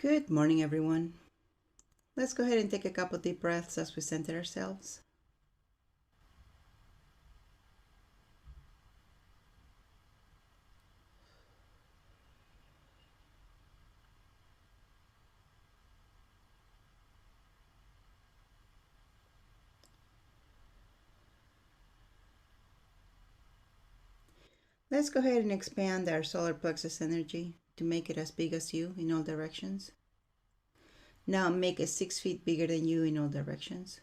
Good morning, everyone. Let's go ahead and take a couple deep breaths as we center ourselves. Let's go ahead and expand our solar plexus energy to make it as big as you in all directions. Now make it 6 feet bigger than you in all directions.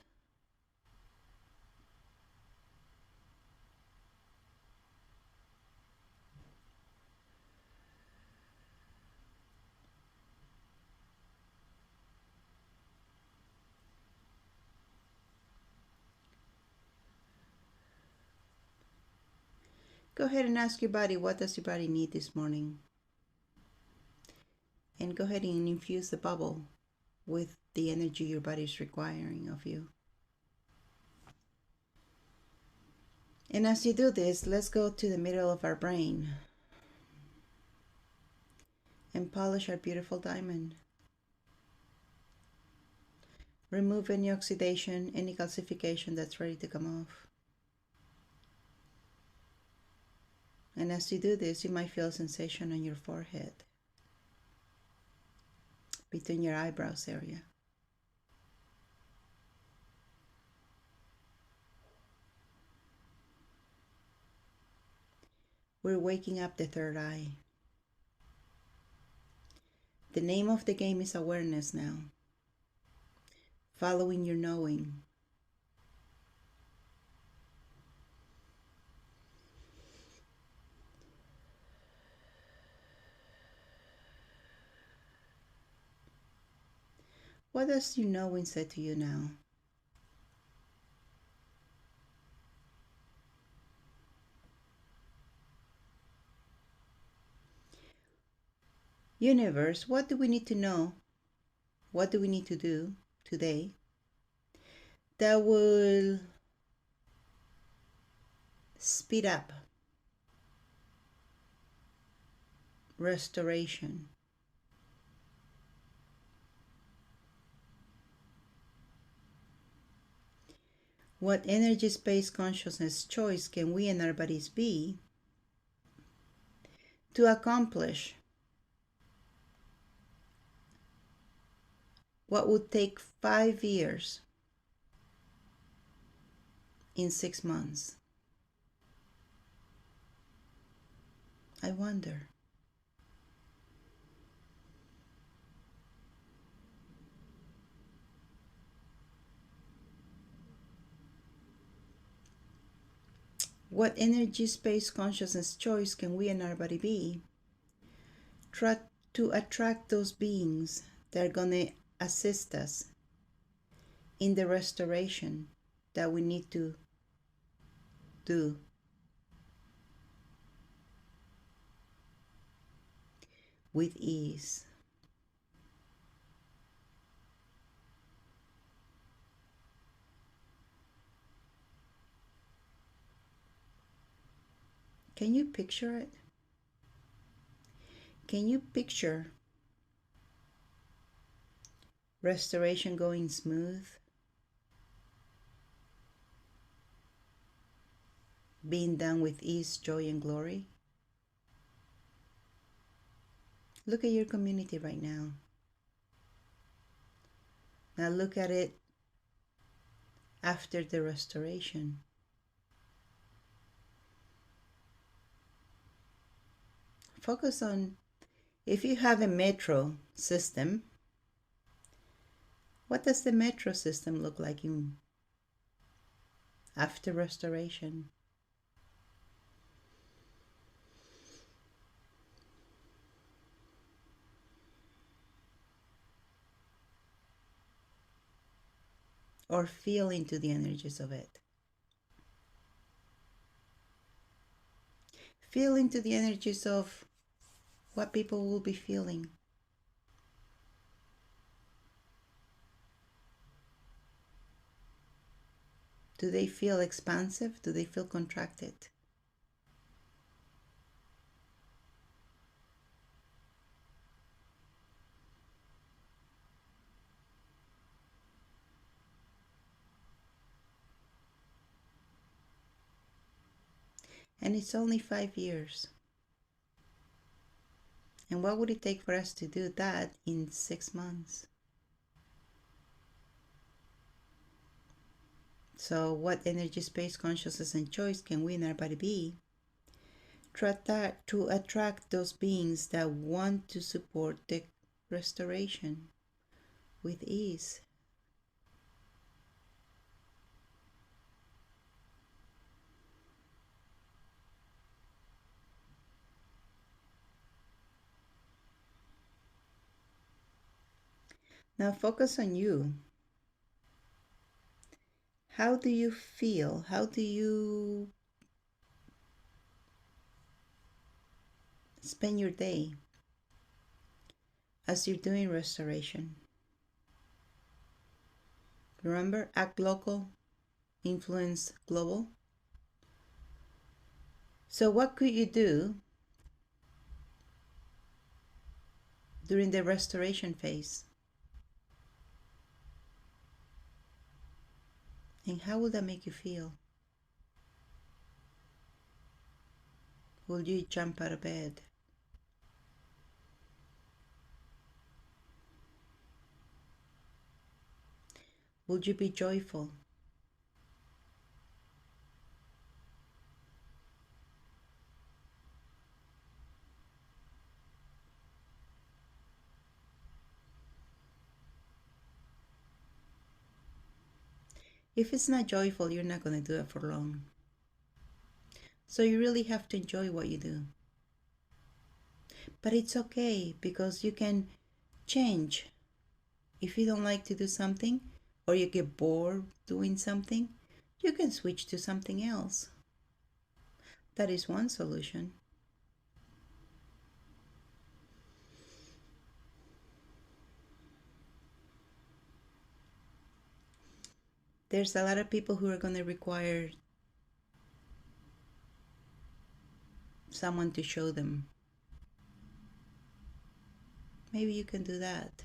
Go ahead and ask your body, what does your body need this morning? And go ahead and infuse the bubble with the energy your body is requiring of you. And as you do this, let's go to the middle of our brain and polish our beautiful diamond. Remove any oxidation, any calcification that's ready to come off. And as you do this, you might feel a sensation on your forehead, between your eyebrows area. We're waking up the third eye. The name of the game is awareness now. Following your knowing. What does your knowing say to you now? Universe, what do we need to know? What do we need to do today that will speed up restoration? What energy, space, consciousness, choice can we and our bodies be to accomplish what would take 5 years in 6 months? I wonder. What energy, space, consciousness, choice can we and our body be? Try to attract those beings that are going to assist us in the restoration that we need to do. With ease. Can you picture it? Can you picture restoration going smooth? Being done with ease, joy, and glory? Look at your community right now. Now look at it after the restoration. Focus on, if you have a metro system, what does the metro system look like after restoration? Or feel into the energies of it. Feel into the energies of what people will be feeling. Do they feel expansive? Do they feel contracted? And it's only 5 years. And what would it take for us to do that in 6 months? So, what energy, space, consciousness, and choice can we in our body be to attract those beings that want to support the restoration with ease? Now focus on you. How do you feel? How do you spend your day as you're doing restoration? Remember, act local, influence global. So what could you do during the restoration phase? And how will that make you feel? Will you jump out of bed? Will you be joyful? If it's not joyful, you're not going to do it for long. So you really have to enjoy what you do. But it's okay because you can change. If you don't like to do something or you get bored doing something, you can switch to something else. That is one solution. There's a lot of people who are going to require someone to show them. Maybe you can do that.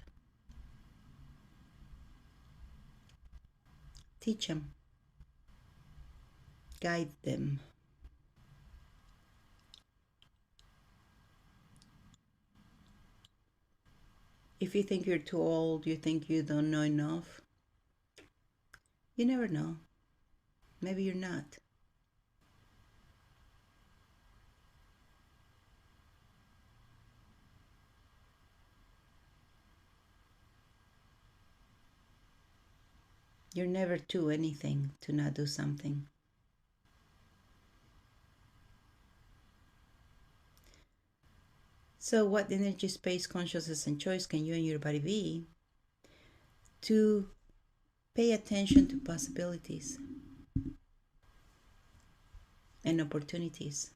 Teach them. Guide them. If you think you're too old, you think you don't know enough, you never know. Maybe you're not. You're never too anything to not do something. So what energy, space, consciousness, and choice can you and your body be to pay attention to possibilities and opportunities?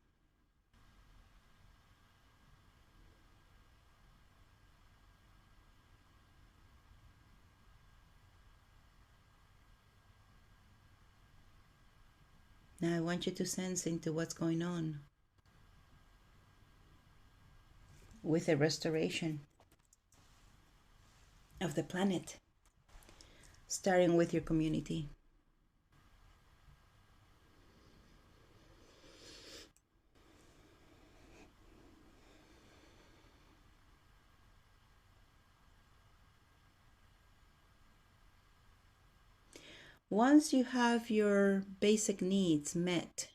Now I want you to sense into what's going on with the restoration of the planet, starting with your community. Once you have your basic needs met,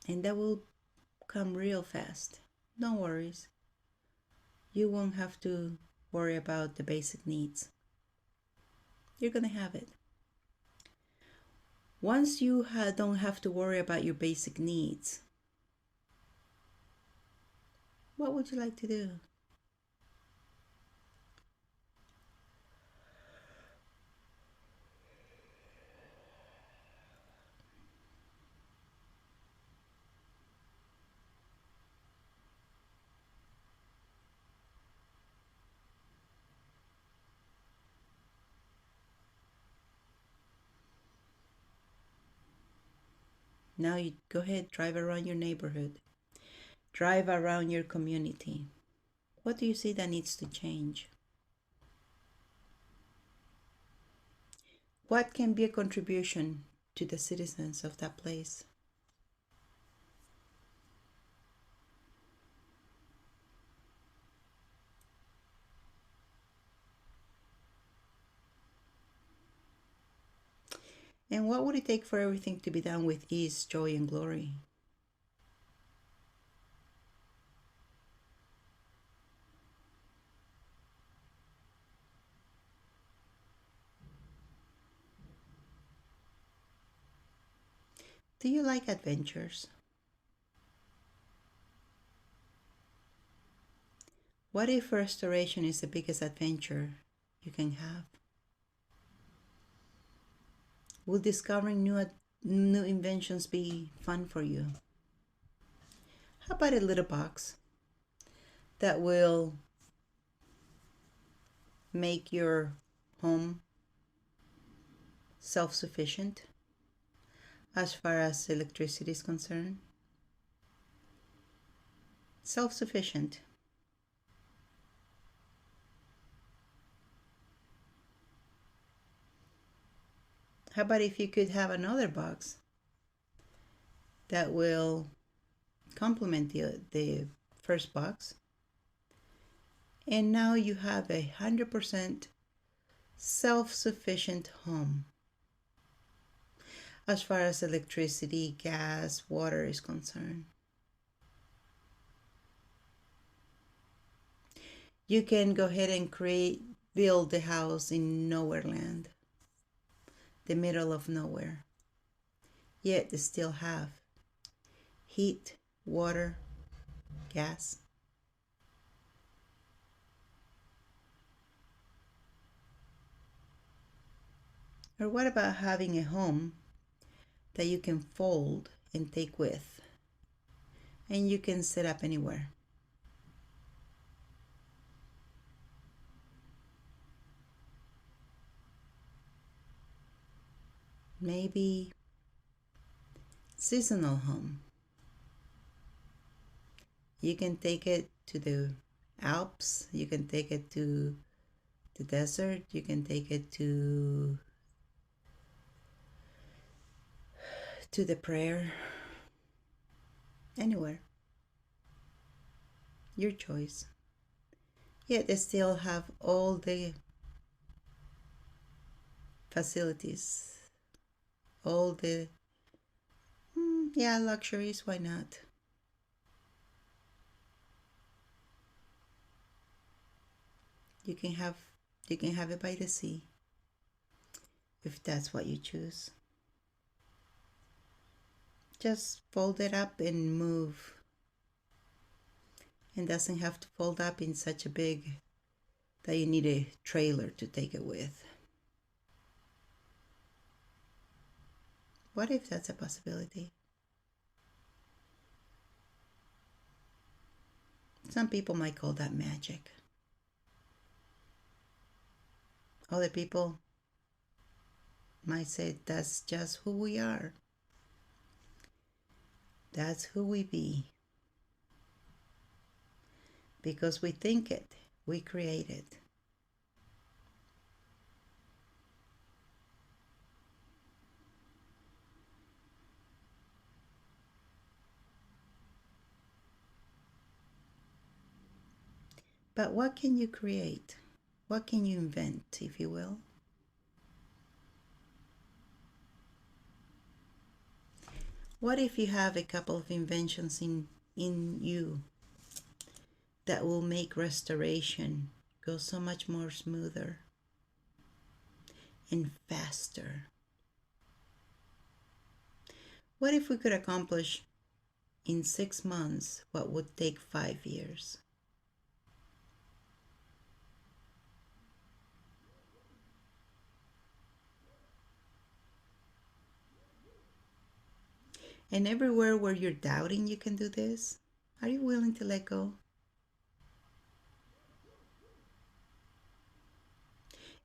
and that will come real fast, don't worry. You won't have to worry about the basic needs. You're going to have it. Once you don't have to worry about your basic needs, what would you like to do? Now you go ahead, drive around your neighborhood. Drive around your community. What do you see that needs to change? What can be a contribution to the citizens of that place. And what would it take for everything to be done with ease, joy, and glory? Do you like adventures? What if restoration is the biggest adventure you can have? Will discovering new inventions be fun for you? How about a little box that will make your home self-sufficient as far as electricity is concerned? Self-sufficient. How about if you could have another box that will complement the first box, and now you have 100% self-sufficient home as far as electricity, gas, water is concerned. You can go ahead and build the house in nowhere land, the middle of nowhere, yet they still have heat, water, gas. Or what about having a home that you can fold and take with, and you can set up anywhere? Maybe seasonal home. You can take it to the Alps, you can take it to the desert, you can take it to the prayer, anywhere. Your choice. Yet they still have all the facilities, all the luxuries. Why not? You can have it by the sea if that's what you choose. Just fold it up and move. And doesn't have to fold up in such a big that you need a trailer to take it with. What if that's a possibility? Some people might call that magic. Other people might say that's just who we are. That's who we be. Because we think it, we create it. But what can you create? What can you invent, if you will? What if you have a couple of inventions in you that will make restoration go so much more smoother and faster? What if we could accomplish in 6 months what would take 5 years? And everywhere where you're doubting you can do this, are you willing to let go?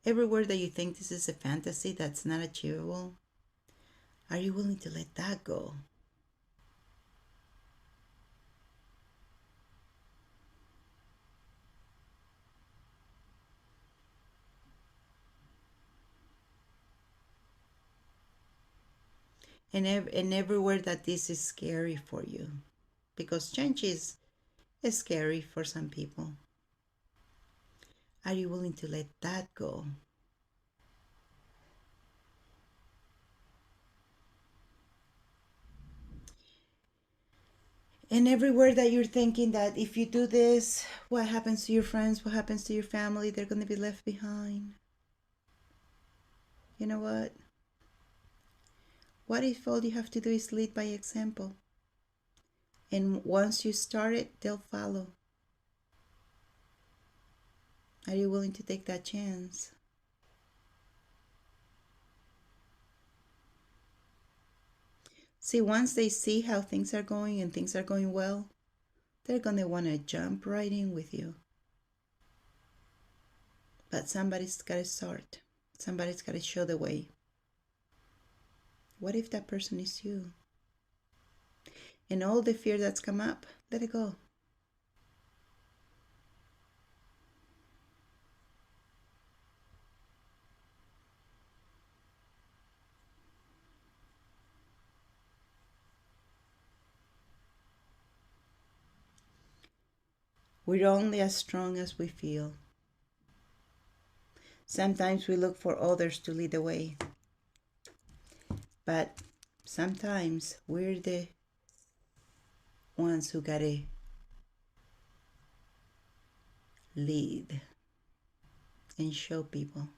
Everywhere that you think this is a fantasy that's not achievable, are you willing to let that go? and everywhere that this is scary for you, because change is scary for some people. Are you willing to let that go? And everywhere that you're thinking that if you do this, what happens to your friends? What happens to your family? They're going to be left behind. You know what? What if all you have to do is lead by example? And once you start it, they'll follow. Are you willing to take that chance? See, once they see how things are going and things are going well, they're going to want to jump right in with you. But somebody's got to start. Somebody's got to show the way. What if that person is you? And all the fear that's come up, let it go. We're only as strong as we feel. Sometimes we look for others to lead the way. But sometimes we're the ones who gotta lead and show people.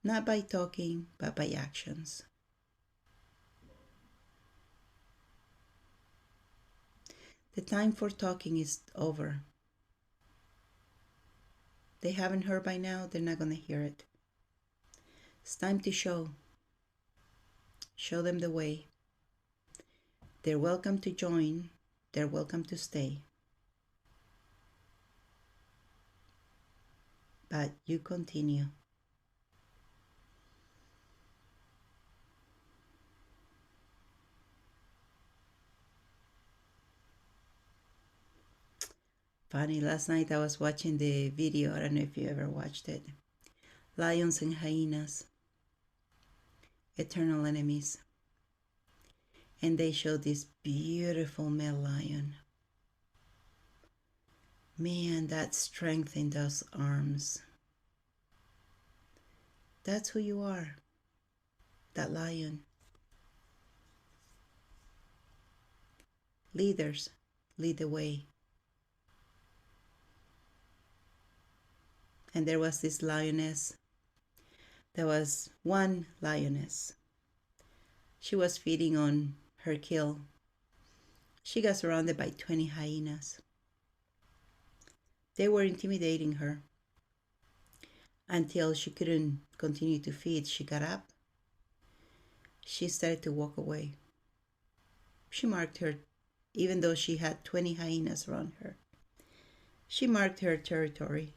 Not by talking, but by actions. The time for talking is over. They haven't heard by now, they're not going to hear it. It's time to show. Show them the way. They're welcome to join. They're welcome to stay. But you continue. Funny, last night I was watching the video. I don't know if you ever watched it. Lions and hyenas, eternal enemies. And they showed this beautiful male lion. Man, that strength in those arms. That's who you are, that lion. Leaders, lead the way. And there was this lioness. There was one lioness. She was feeding on her kill. She got surrounded by 20 hyenas. They were intimidating her until she couldn't continue to feed. She got up. She started to walk away. She marked her, even though she had 20 hyenas around her. She marked her territory,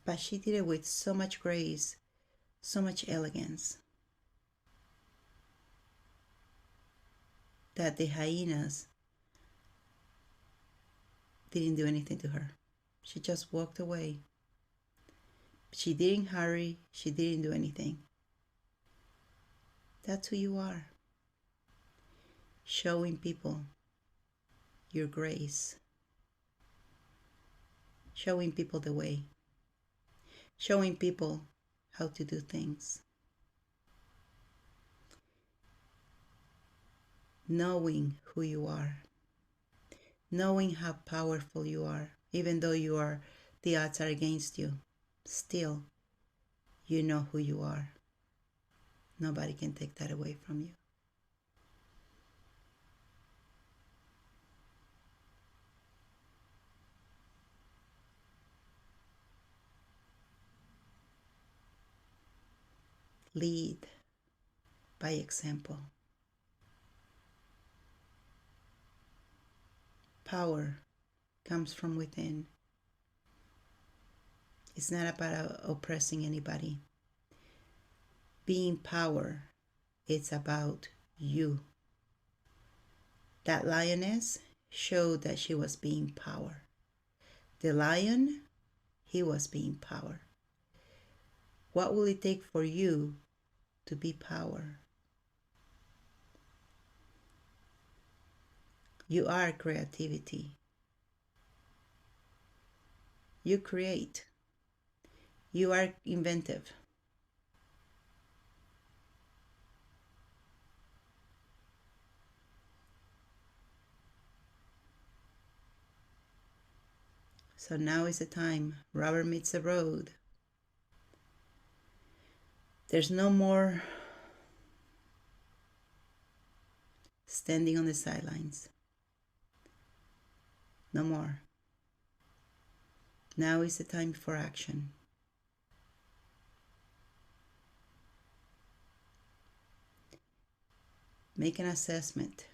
but she did it with so much grace, so much elegance, that the hyenas didn't do anything to her. She just walked away. She didn't hurry. She didn't do anything. That's who you are. Showing people your grace. Showing people the way. Showing people how to do things. Knowing who you are. Knowing how powerful you are. Even though the odds are against you, still, you know who you are. Nobody can take that away from you. Lead by example. Power comes from within. It's not about oppressing anybody. Being power, it's about you. That lioness showed that she was being power. The lion, he was being power. What will it take for you to be power? You are creativity. You create. You are inventive. So now is the time. Rubber meets the road. There's no more standing on the sidelines. No more. Now is the time for action. Make an assessment.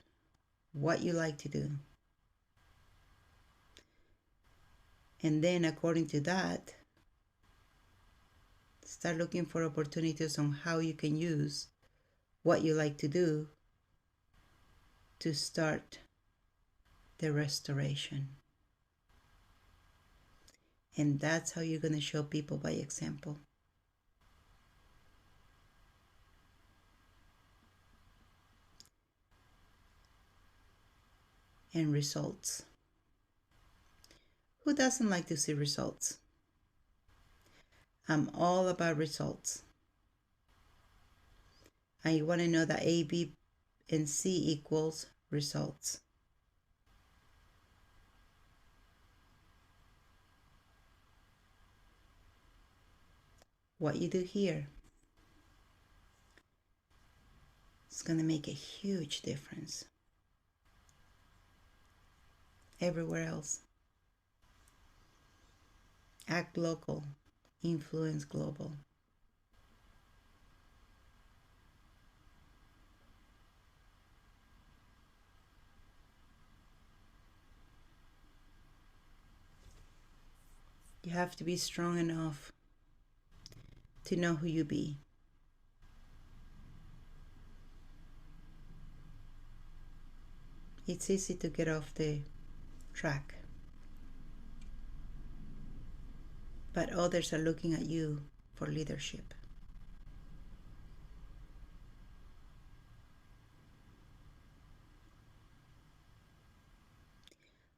What you like to do. And then according to that, start looking for opportunities on how you can use what you like to do to start the restoration. And that's how you're going to show people by example. And results. Who doesn't like to see results? I'm all about results. I want to know that A, B, and C equals results. What you do here is going to make a huge difference everywhere else. Act local, influence global. You have to be strong enough to know who you be. It's easy to get off the track, but others are looking at you for leadership.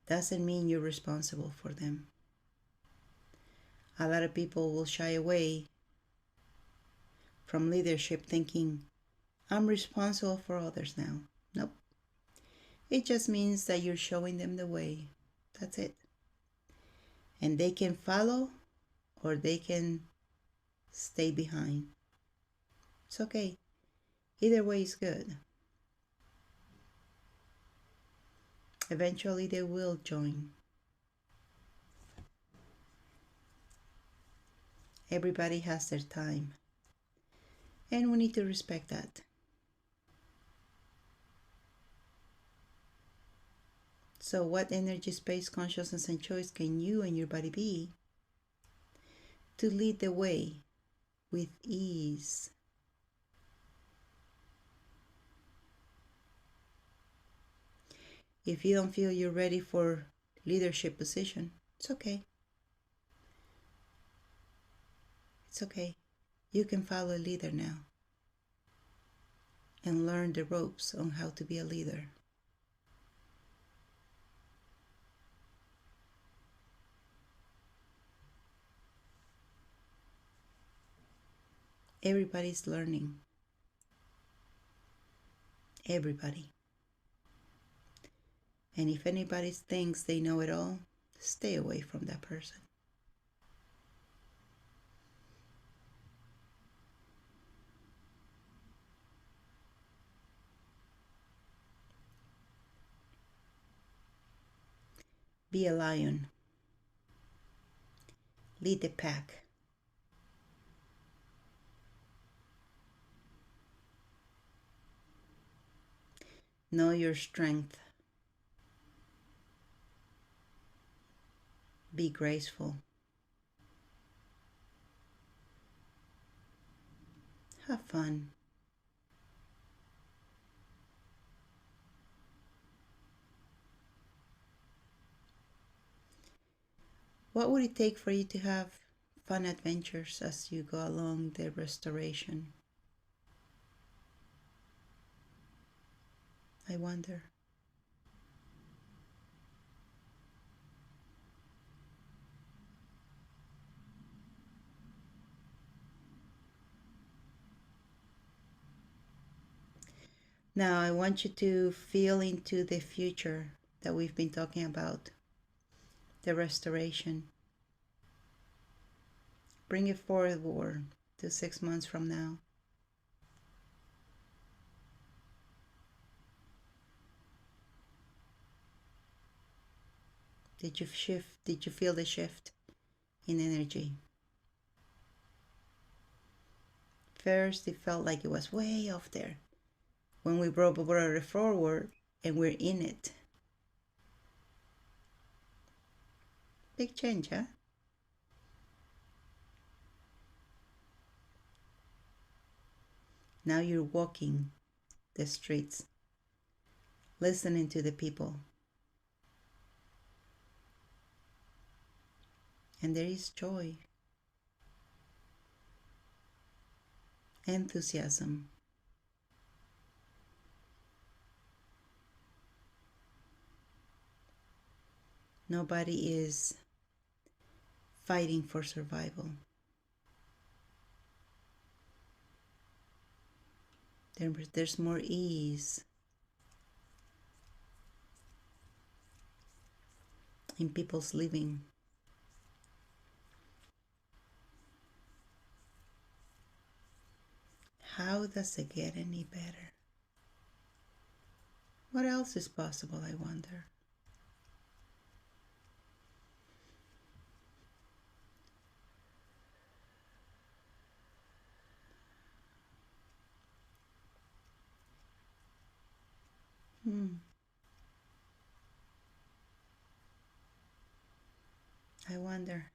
Doesn't mean you're responsible for them. A lot of people will shy away from leadership thinking, I'm responsible for others now. Nope. It just means that you're showing them the way. That's it. And they can follow or they can stay behind. It's okay. Either way is good. Eventually they will join. Everybody has their time. And we need to respect that. So what energy, space, consciousness, and choice can you and your body be to lead the way with ease? If you don't feel you're ready for leadership position, it's okay. It's okay. You can follow a leader now and learn the ropes on how to be a leader. Everybody's learning. Everybody. And if anybody thinks they know it all, stay away from that person. Be a lion. Lead the pack. Know your strength. Be graceful. Have fun. What would it take for you to have fun adventures as you go along the restoration? I wonder. Now, I want you to feel into the future that we've been talking about, the restoration. Bring it forward to 6 months from now. Did you shift? Did you feel the shift in energy? First, it felt like it was way off there. When we brought it forward and we're in it. Big change, huh? Now you're walking the streets, listening to the people. And there is joy, enthusiasm. Nobody is fighting for survival. There's more ease in people's living. How does it get any better? What else is possible, I wonder? I wonder.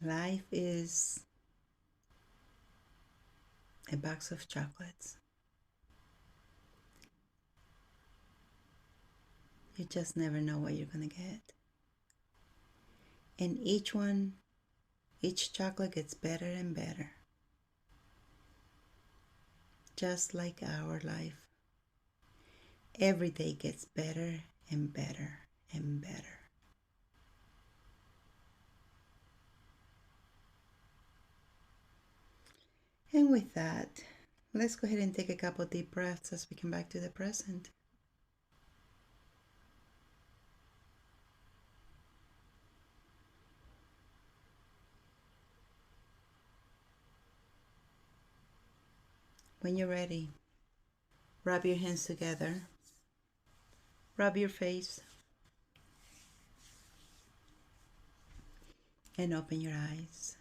Life is a box of chocolates. You just never know what you're gonna get. And each chocolate gets better and better. Just like our life. Every day gets better and better and better. And with that, let's go ahead and take a couple deep breaths as we come back to the present. When you're ready, rub your hands together, rub your face, and open your eyes.